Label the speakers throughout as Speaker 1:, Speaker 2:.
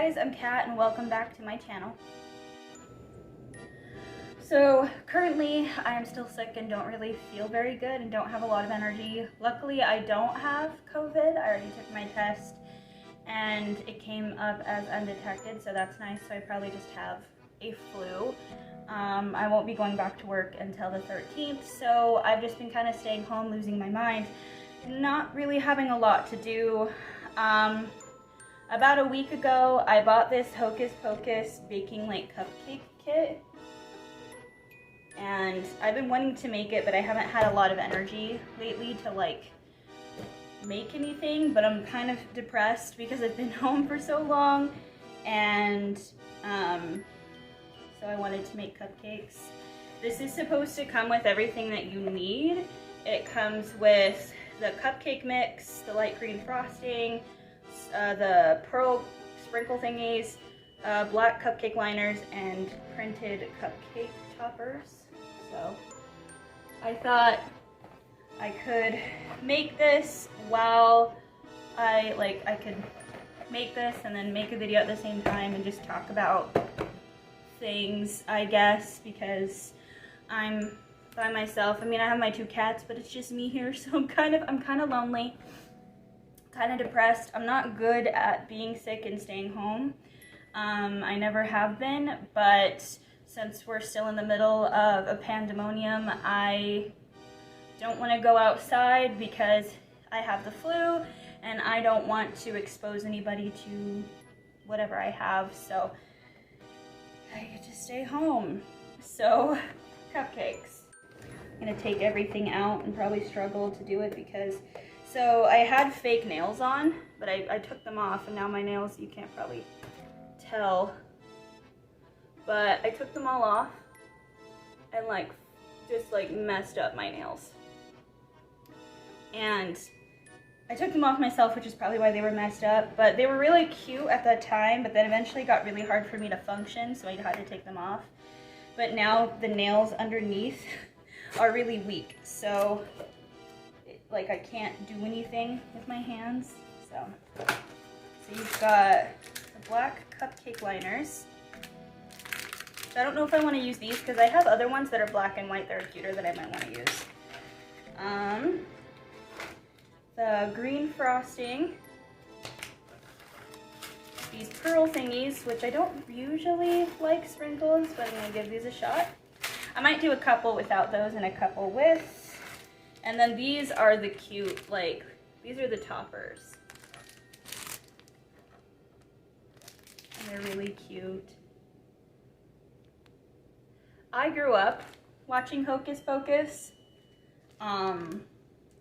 Speaker 1: guys, I'm Kat and welcome back to my channel. So currently I am still sick and don't really feel very good and don't have a lot of energy. Luckily I don't have COVID. I already took my test and it came up as undetected, so that's nice. So I probably just have a flu. I won't be going back to work until the 13th, so I've just been kind of staying home, losing my mind, not really having a lot to do. About a week ago, I bought this Hocus Pocus baking like cupcake kit, and I've been wanting to make it, but I haven't had a lot of energy lately to like make anything. But I'm kind of depressed because I've been home for so long, and so I wanted to make cupcakes. This is supposed to come with everything that you need. It comes with the cupcake mix, the light green frosting, the pearl sprinkle thingies, black cupcake liners, and printed cupcake toppers. So I thought I could make this while I could make this and then make a video at the same time and just talk about things, I guess, because I'm by myself. I mean, I have my two cats, but it's just me here, so I'm kind of lonely, kind of depressed. I'm not good at being sick and staying home. I never have been, but since we're still in the middle of a pandemonium, I don't want to go outside because I have the flu and I don't want to expose anybody to whatever I have, so I get to stay home. So, cupcakes. I'm gonna take everything out and probably struggle to do it because, so I had fake nails on, but I took them off, and now my nails, you can't probably tell, but I took them all off and just messed up my nails. And I took them off myself, which is probably why they were messed up, but they were really cute at that time, but then eventually got really hard for me to function, so I had to take them off. But now the nails underneath are really weak, so I can't do anything with my hands. So you've got the black cupcake liners. So I don't know if I want to use these because I have other ones that are black and white that are cuter that I might want to use. The green frosting, these pearl thingies, which I don't usually like sprinkles, but I'm gonna give these a shot. I might do a couple without those and a couple with. And then these are the cute, these are the toppers. And they're really cute. I grew up watching Hocus Pocus.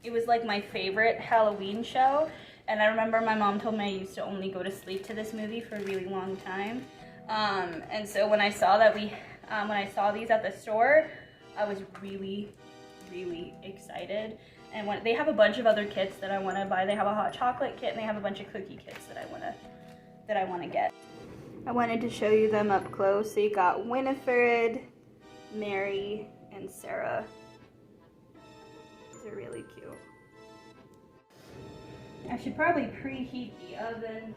Speaker 1: It was like my favorite Halloween show, and I remember my mom told me I used to only go to sleep to this movie for a really long time. And so when I saw that when I saw these at the store, I was really, really excited. And they have a bunch of other kits that I want to buy. They have a hot chocolate kit and they have a bunch of cookie kits that I want to get. I wanted to show you them up close. So you got Winifred, Mary, and Sarah. These are really cute. I should probably preheat the oven.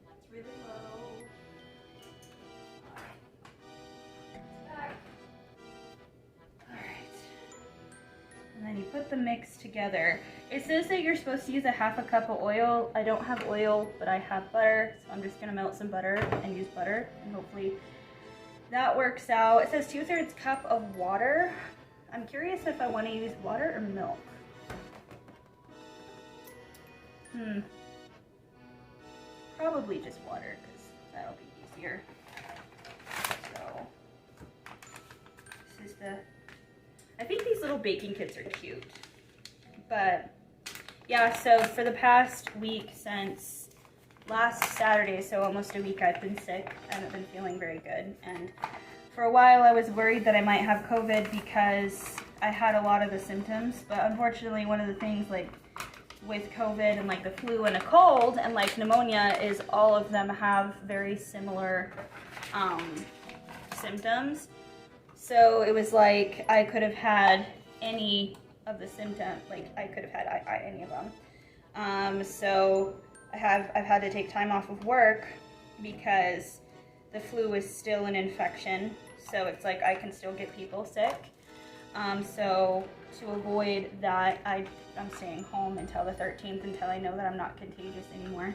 Speaker 1: That's really low. Alright. And then you put the mix together. It says that you're supposed to use a half a cup of oil. I don't have oil, but I have butter, so I'm just gonna melt some butter and use butter, and hopefully that works out. It says 2/3 cup of water. I'm curious if I want to use water or milk. Probably just water, because that'll be easier. So, this is I think these little baking kits are cute. But yeah, so for the past week, since last Saturday, so almost a week, I've been sick. I haven't been feeling very good. And for a while I was worried that I might have COVID because I had a lot of the symptoms. But unfortunately, one of the things with COVID and the flu and a cold and pneumonia is all of them have very similar symptoms. So it was like I could have had any of the symptoms, like I could have had any of them. So I've had to take time off of work because the flu is still an infection. So it's like I can still get people sick. So to avoid that, I'm staying home until the 13th until I know that I'm not contagious anymore.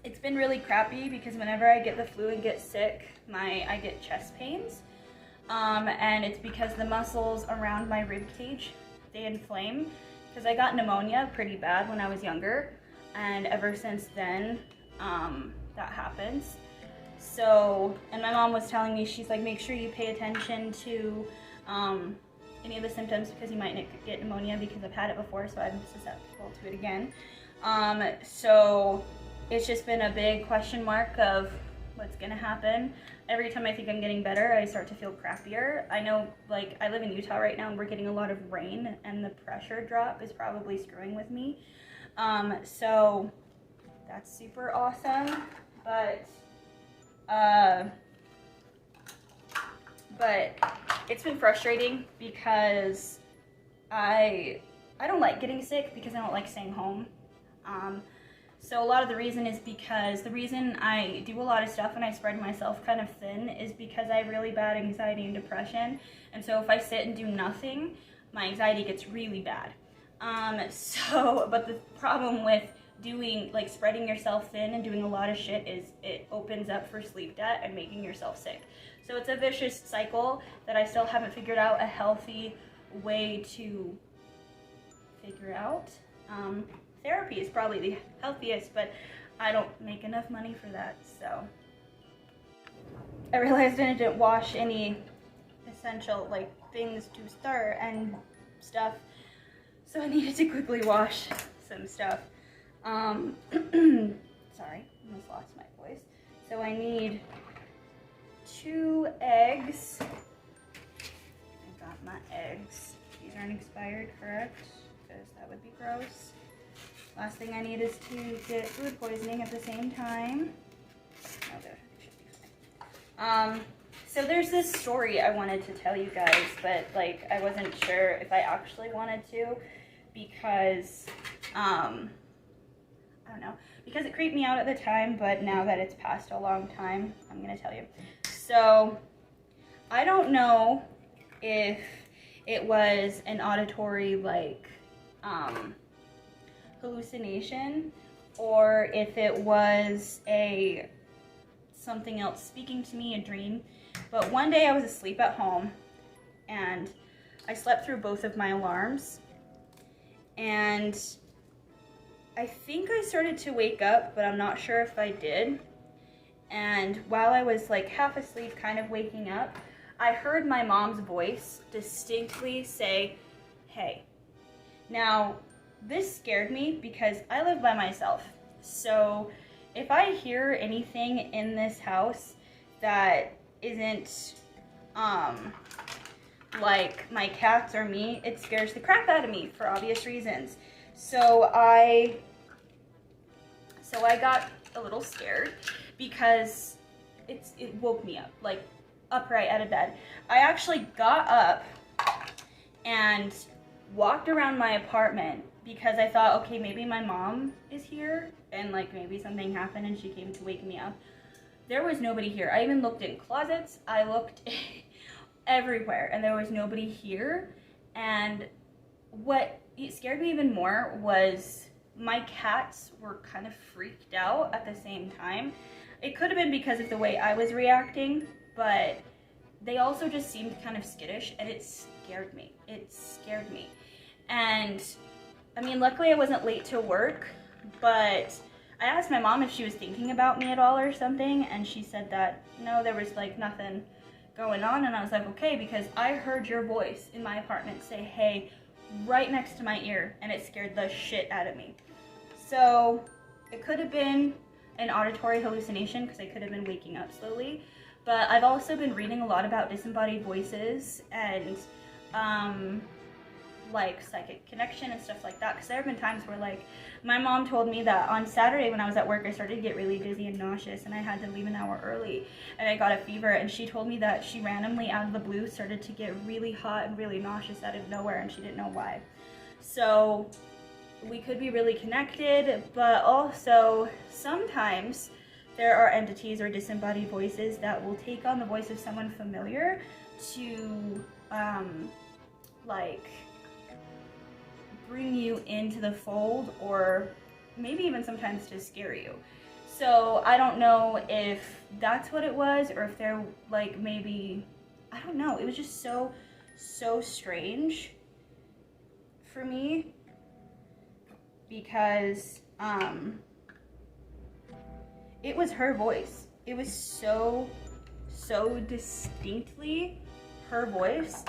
Speaker 1: It's been really crappy because whenever I get the flu and get sick, I get chest pains. And it's because the muscles around my rib cage, they inflame. Because I got pneumonia pretty bad when I was younger. And ever since then, that happens. So, and my mom was telling me, she's like, make sure you pay attention to any of the symptoms because you might get pneumonia, because I've had it before, so I'm susceptible to it again. So it's just been a big question mark of what's gonna happen. Every time I think I'm getting better, I start to feel crappier. I know, like, I live in Utah right now and we're getting a lot of rain, and the pressure drop is probably screwing with me. So that's super awesome, but it's been frustrating because I don't like getting sick because I don't like staying home. So a lot of the reason is because the reason I do a lot of stuff and I spread myself kind of thin is because I have really bad anxiety and depression. And so if I sit and do nothing, my anxiety gets really bad. But the problem with doing, like, spreading yourself thin and doing a lot of shit is it opens up for sleep debt and making yourself sick. So it's a vicious cycle that I still haven't figured out a healthy way to figure out. Therapy is probably the healthiest, but I don't make enough money for that, so. I realized I didn't wash any essential, like, things to start and stuff, so I needed to quickly wash some stuff. Sorry, almost lost my voice. So I need 2 eggs. I got my eggs. These aren't expired, correct? Because that would be gross. Last thing I need is to get food poisoning at the same time. Oh, there, it should be fine. So there's this story I wanted to tell you guys, but like I wasn't sure if I actually wanted to because I don't know, because it creeped me out at the time, but now that it's passed a long time, I'm gonna tell you. So I don't know if it was an auditory, like, hallucination, or if it was something else speaking to me, a dream. But one day I was asleep at home and I slept through both of my alarms, and I think I started to wake up, but I'm not sure if I did. And while I was like half asleep, kind of waking up, I heard my mom's voice distinctly say, "Hey." Now, this scared me because I live by myself. So if I hear anything in this house that isn't like my cats or me, it scares the crap out of me for obvious reasons. So I got a little scared because it woke me up, like upright out of bed. I actually got up and walked around my apartment because I thought, okay, maybe my mom is here and like maybe something happened and she came to wake me up. There was nobody here. I even looked in closets. I looked everywhere and there was nobody here. And what scared me even more was my cats were kind of freaked out at the same time. It could have been because of the way I was reacting, but they also just seemed kind of skittish, and it scared me. It scared me. And I mean, luckily I wasn't late to work, but I asked my mom if she was thinking about me at all or something, and she said that no, there was like nothing going on. And I was like, okay, because I heard your voice in my apartment say, "Hey," right next to my ear, and it scared the shit out of me. So it could have been an auditory hallucination because I could have been waking up slowly. But I've also been reading a lot about disembodied voices, and like psychic connection and stuff like that, because there have been times where like my mom told me that on Saturday when I was at work I started to get really dizzy and nauseous and I had to leave an hour early and I got a fever, and she told me that she randomly out of the blue started to get really hot and really nauseous out of nowhere and she didn't know why. So we could be really connected, but also sometimes there are entities or disembodied voices that will take on the voice of someone familiar to like bring you into the fold, or maybe even sometimes to scare you. So I don't know if that's what it was, or if they're like, maybe, I don't know. It was just so strange for me, because it was her voice. It was so distinctly her voice,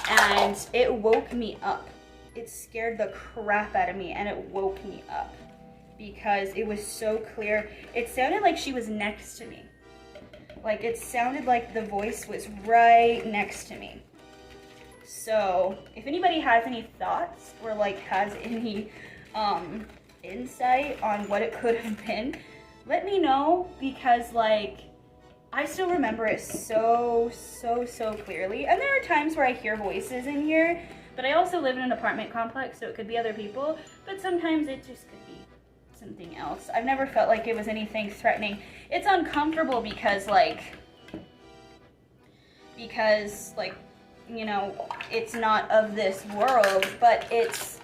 Speaker 1: and it woke me up. It scared the crap out of me, and it woke me up because it was so clear. It sounded like she was next to me. Like, it sounded like the voice was right next to me. So if anybody has any thoughts or like has any insight on what it could have been, let me know, because like I still remember it so clearly. And there are times where I hear voices in here, but I also live in an apartment complex, so it could be other people, but sometimes it just could be something else. I've never felt like it was anything threatening. It's uncomfortable because you know, it's not of this world, but it's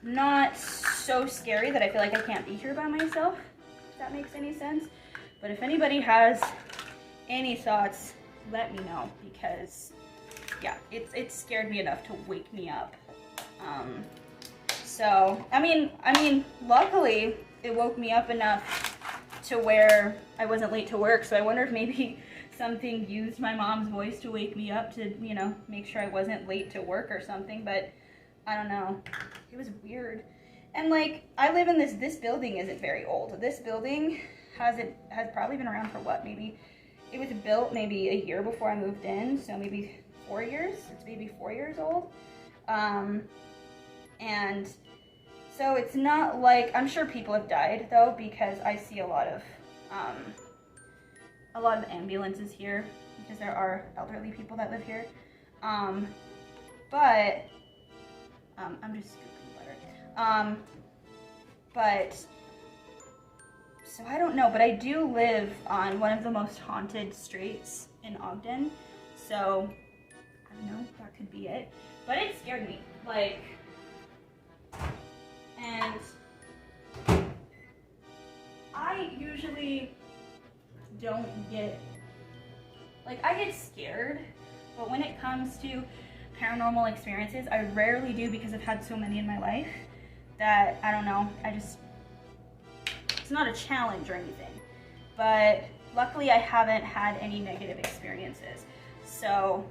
Speaker 1: not so scary that I feel like I can't be here by myself, if that makes any sense. But if anybody has any thoughts, let me know, because yeah, it scared me enough to wake me up. So I mean luckily it woke me up enough to where I wasn't late to work. So I wonder if maybe something used my mom's voice to wake me up to, you know, make sure I wasn't late to work or something. But I don't know, it was weird. And like, I live in this building isn't very old. This building has probably been around for what, maybe, it was built maybe a year before I moved in, so maybe 4 years. It's maybe 4 years old. And so it's not like, I'm sure people have died though, because I see a lot of ambulances here, because there are elderly people that live here. But I'm just scooping butter. But so I don't know, but I do live on one of the most haunted streets in Ogden, so I don't know, that could be it. But it scared me, like, and I usually don't get, like, I get scared, but when it comes to paranormal experiences, I rarely do, because I've had so many in my life that, I don't know, it's not a challenge or anything, but luckily I haven't had any negative experiences. So,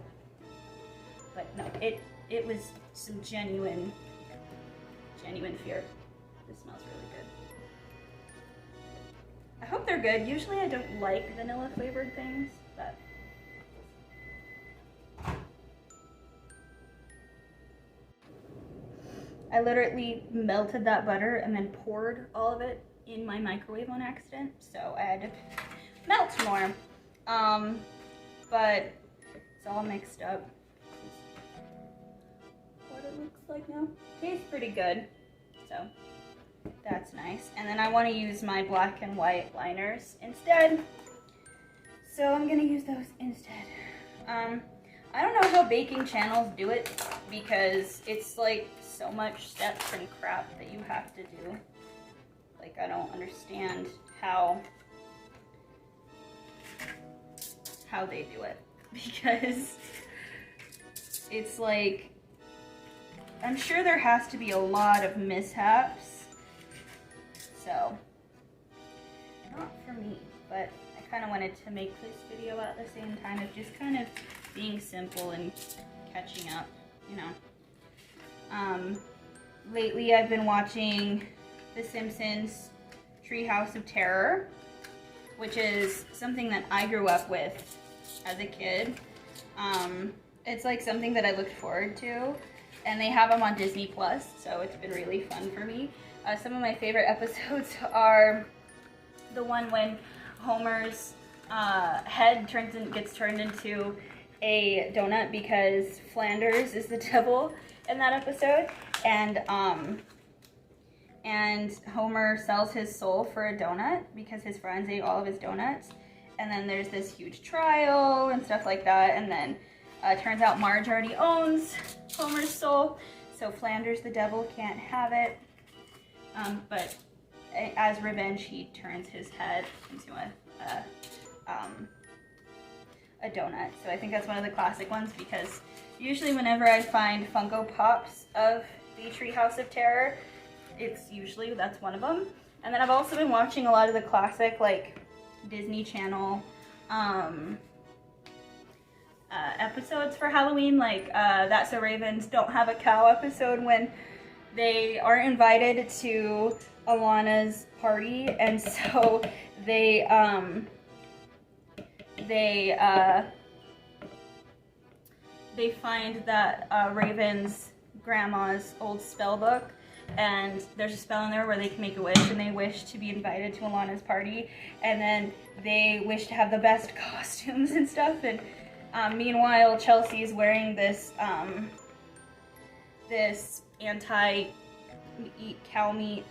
Speaker 1: but no, it was some genuine fear. This smells really good. I hope they're good. Usually I don't like vanilla flavored things, but I literally melted that butter and then poured all of it in my microwave on accident, so I had to melt more. But it's all mixed up. What it looks like now. Tastes pretty good, so that's nice. And then I want to use my black and white liners instead, so I'm gonna use those instead. I don't know how baking channels do it, because it's like so much steps and crap that you have to do. Like, I don't understand how they do it, because it's like, I'm sure there has to be a lot of mishaps, so not for me. But I kind of wanted to make this video at the same time of just kind of being simple and catching up, you know. Lately I've been watching The Simpsons Treehouse of Terror, which is something that I grew up with as a kid. It's like something that I looked forward to. and they have them on Disney Plus, so it's been really fun for me. Some of my favorite episodes are the one when Homer's head gets turned into a donut because Flanders is the devil in that episode, and Homer sells his soul for a donut because his friends ate all of his donuts, and then there's this huge trial and stuff like that, and then it turns out Marge already owns Homer's soul, so Flanders the devil can't have it, but as revenge he turns his head into a donut. So I think that's one of the classic ones, because usually whenever I find Funko Pops of the Treehouse of Terror, that's one of them. And then I've also been watching a lot of the classic like Disney Channel episodes for Halloween, like That's So Ravens Don't Have a Cow episode, when they aren't invited to Alana's party, and so they find that Raven's grandma's old spell book, and there's a spell in there where they can make a wish, and they wish to be invited to Alana's party, and then they wish to have the best costumes and stuff, and meanwhile Chelsea's wearing this this anti-eat cow meat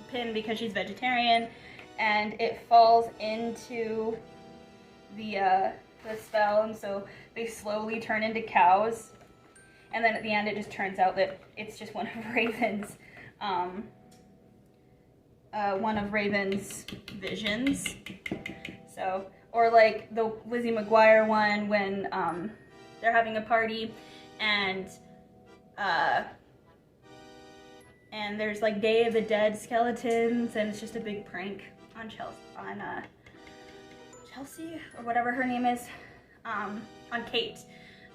Speaker 1: pin because she's vegetarian, and it falls into the spell, and so they slowly turn into cows, and then at the end it just turns out that it's just one of Raven's visions. So, or like the Lizzie McGuire one when they're having a party, and there's like Day of the Dead skeletons, and it's just a big prank on Chelsea, or whatever her name is, on Kate.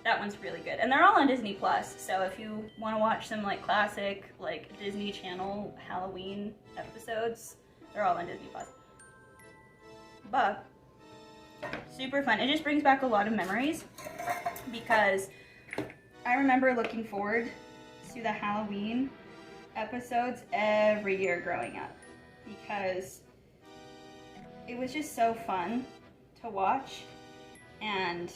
Speaker 1: That one's really good, and they're all on Disney Plus, so if you want to watch some like classic like Disney Channel Halloween episodes, they're all on Disney Plus. But super fun. It just brings back a lot of memories, because I remember looking forward to the Halloween episodes every year growing up, because it was just so fun to watch, and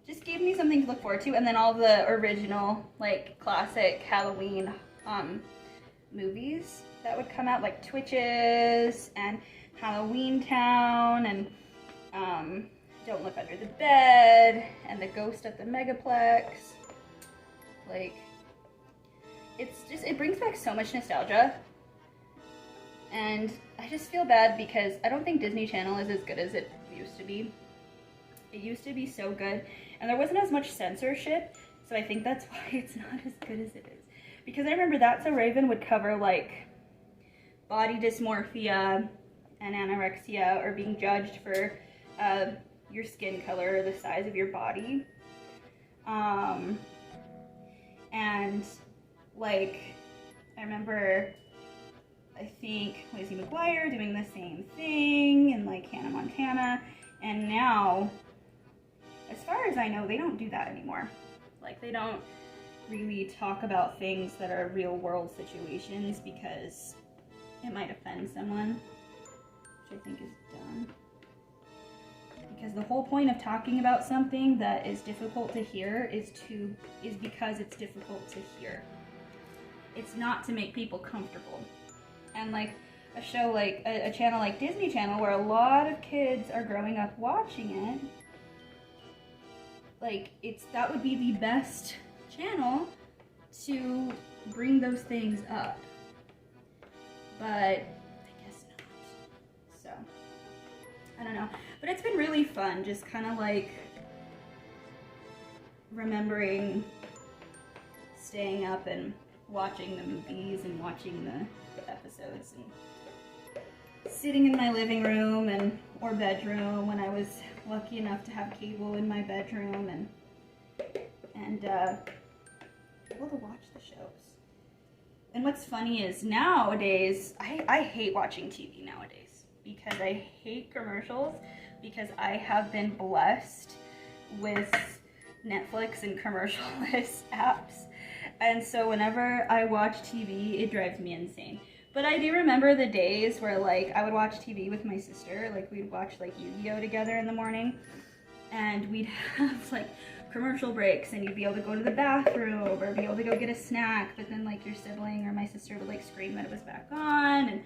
Speaker 1: just gave me something to look forward to. And then all the original like classic Halloween movies that would come out, like Twitches and Halloween Town, and Don't Look Under the Bed, and The Ghost at the Megaplex. Like, it brings back so much nostalgia, and I just feel bad because I don't think Disney Channel is as good as it used to be. It used to be so good, and there wasn't as much censorship, so I think that's why it's not as good as it is. Because I remember That's So Raven would cover like body dysmorphia and anorexia, or being judged for your skin color or the size of your body. And like, I remember, I think Lizzie McGuire doing the same thing, and like Hannah Montana, and now, as far as I know, they don't do that anymore. Like, they don't really talk about things that are real world situations, because it might offend someone, which I think is dumb. Because the whole point of talking about something that is difficult to hear is because it's difficult to hear. It's not to make people comfortable. And like a show like a channel like Disney Channel, where a lot of kids are growing up watching it, like that would be the best channel to bring those things up. But I guess not. So I don't know. But it's been really fun, just kind of like remembering staying up and watching the movies and watching the episodes, and sitting in my living room or bedroom when I was lucky enough to have cable in my bedroom, and able to watch the shows. And what's funny is nowadays, I hate watching TV nowadays, because I hate commercials, because I have been blessed with Netflix and commercial-less apps. And so whenever I watch TV, it drives me insane. But I do remember the days where like I would watch TV with my sister, like we'd watch like Yu-Gi-Oh together in the morning, and we'd have like commercial breaks, and you'd be able to go to the bathroom or be able to go get a snack, but then like your sibling or my sister would like scream that it was back on, and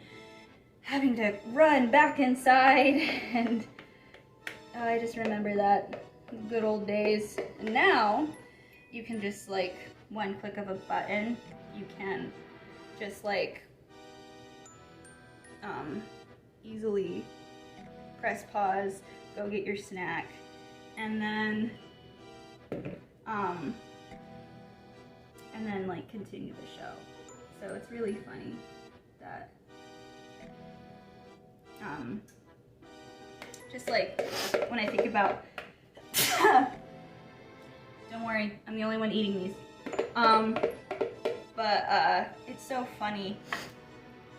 Speaker 1: having to run back inside, and I just remember that good old days. And now you can just like one click of a button, you can just like easily press pause, go get your snack, and then like continue the show. So it's really funny that just like when I think about don't worry, I'm the only one eating these. It's so funny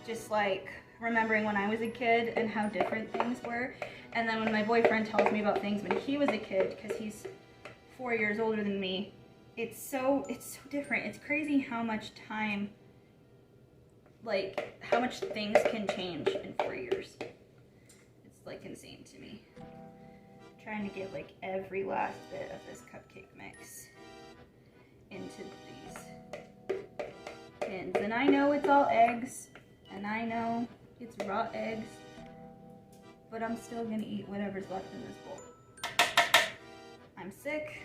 Speaker 1: just like remembering when I was a kid and how different things were, and then when my boyfriend tells me about things when he was a kid, because he's 4 years older than me, it's so different. It's crazy how much time, like how much things can change in 4 years. It's like insane to me. I'm trying to get like every last bit of this cupcake mix into these tins, and I know it's all eggs, and I know it's raw eggs, but I'm still gonna eat whatever's left in this bowl. I'm sick,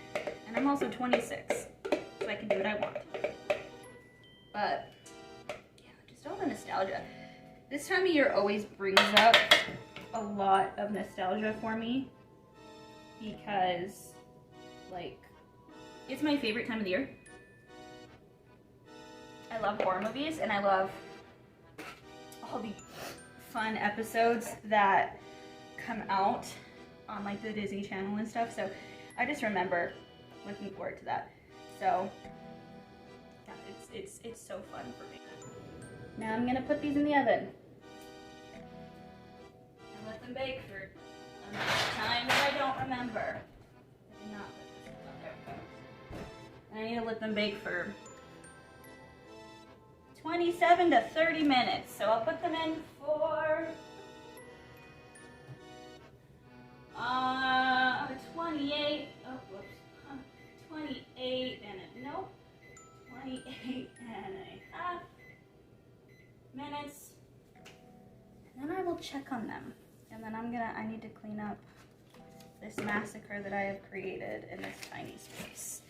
Speaker 1: and I'm also 26, so I can do what I want. But yeah, just all the nostalgia. This time of year always brings up a lot of nostalgia for me, because like it's my favorite time of the year. I love horror movies, and I love all the fun episodes that come out on like the Disney Channel and stuff. So I just remember looking forward to that. So yeah, it's so fun for me. Now I'm gonna put these in the oven and let them bake for a time that I don't remember. I did not put this in. Okay. And I need to let them bake for 27 to 30 minutes. So I'll put them in for 28. Oh, whoops. 28 and a nope. 28 and a half minutes. And then I will check on them. And then I need to clean up this massacre that I have created in this tiny space.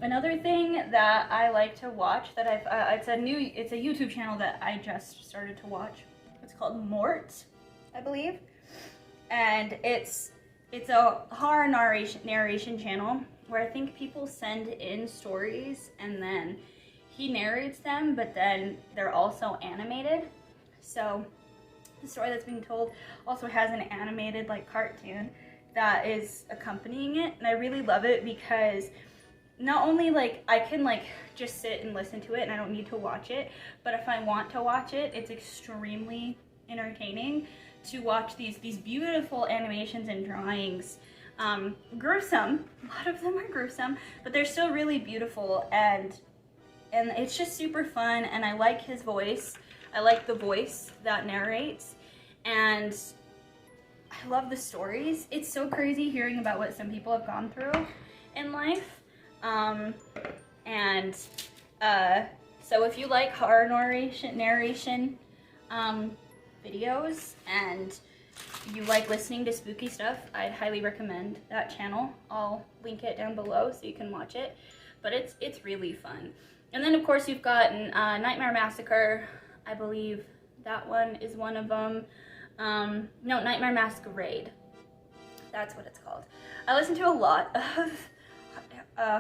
Speaker 1: Another thing that I like to watch that it's a YouTube channel that I just started to watch. It's called Mort, I believe, and it's a horror narration channel where I think people send in stories and then he narrates them, but then they're also animated. So the story that's being told also has an animated like cartoon that is accompanying it, and I really love it because not only like I can like just sit and listen to it and I don't need to watch it, but if I want to watch it, it's extremely entertaining to watch these beautiful animations and drawings. Gruesome, a lot of them are gruesome, but they're still really beautiful, and it's just super fun, and I like his voice. I like the voice that narrates, and I love the stories. It's so crazy hearing about what some people have gone through in life. So if you like horror narration videos and you like listening to spooky stuff, I'd highly recommend that channel. I'll link it down below so you can watch it, but it's really fun. And then of course you've got Nightmare Massacre. I believe that one is one of them. No, Nightmare Masquerade. That's what it's called. I listen to a lot of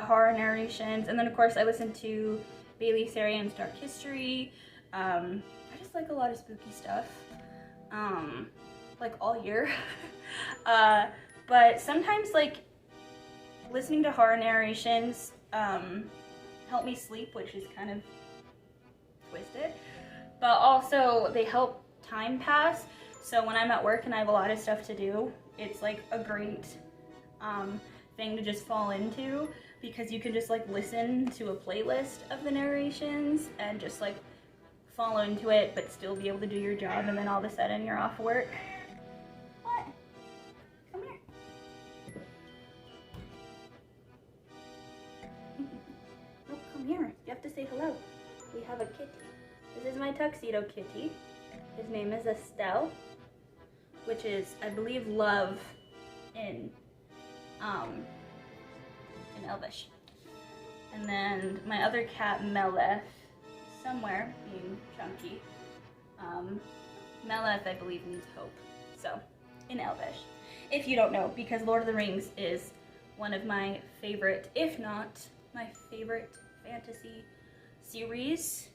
Speaker 1: horror narrations, and then of course I listen to Bailey Sarian's Dark History. I just like a lot of spooky stuff, like all year. But sometimes like listening to horror narrations help me sleep, which is kind of twisted, but also they help time pass. So when I'm at work and I have a lot of stuff to do, it's like a great thing to just fall into, because you can just like listen to a playlist of the narrations and just like fall into it but still be able to do your job, and then all of a sudden you're off work. What? Come here. No, come here. You have to say hello. We have a kitty. This is my tuxedo kitty. His name is Estelle, which is, I believe, love in Elvish. And then my other cat, Meleth, somewhere being chunky. Meleth, I believe, means hope. So, in Elvish. If you don't know, because Lord of the Rings is one of my favorite, if not my favorite fantasy series,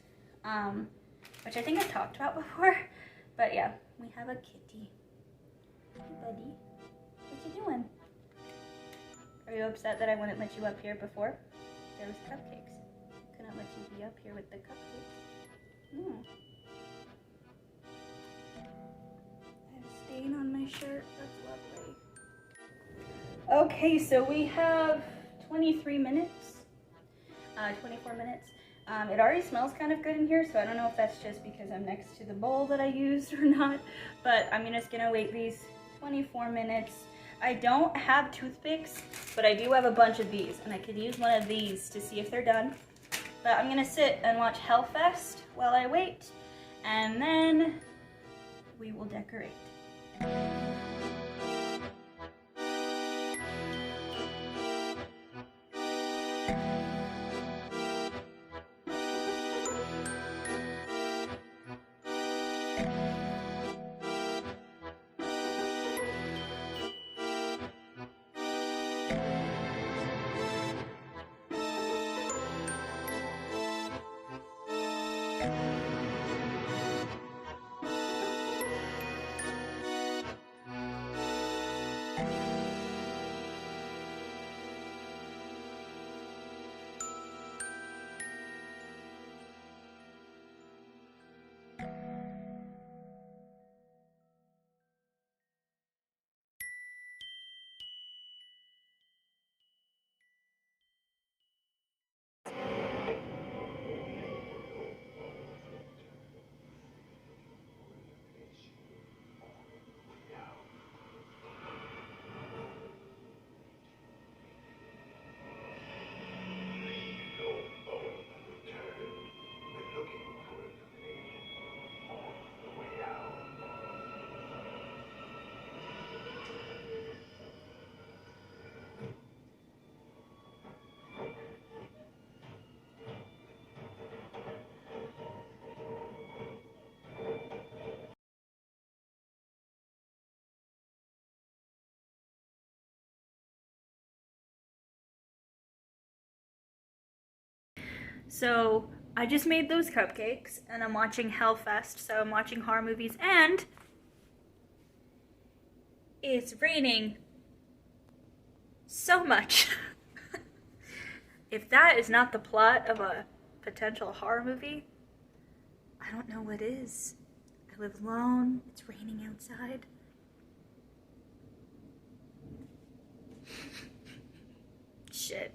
Speaker 1: which I think I've talked about before. But yeah, we have a kitty. Hey buddy, what you doing? Are you upset that I wouldn't let you up here before? There was cupcakes. Couldn't let you be up here with the cupcakes. I have a stain on my shirt. That's lovely. Okay, so we have 23 minutes. 24 minutes. It already smells kind of good in here, so I don't know if that's just because I'm next to the bowl that I used or not, but I'm just gonna wait these 24 minutes. I don't have toothpicks, but I do have a bunch of these, and I could use one of these to see if they're done. But I'm gonna sit and watch Hellfest while I wait, and then we will decorate. So I just made those cupcakes, and I'm watching Hellfest, so I'm watching horror movies, and it's raining so much. If that is not the plot of a potential horror movie, I don't know what is. I live alone, it's raining outside. Shit.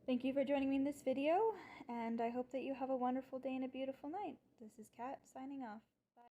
Speaker 2: Thank you for joining me in this video, and I hope that you have a wonderful day and a beautiful night. This is Kat signing off.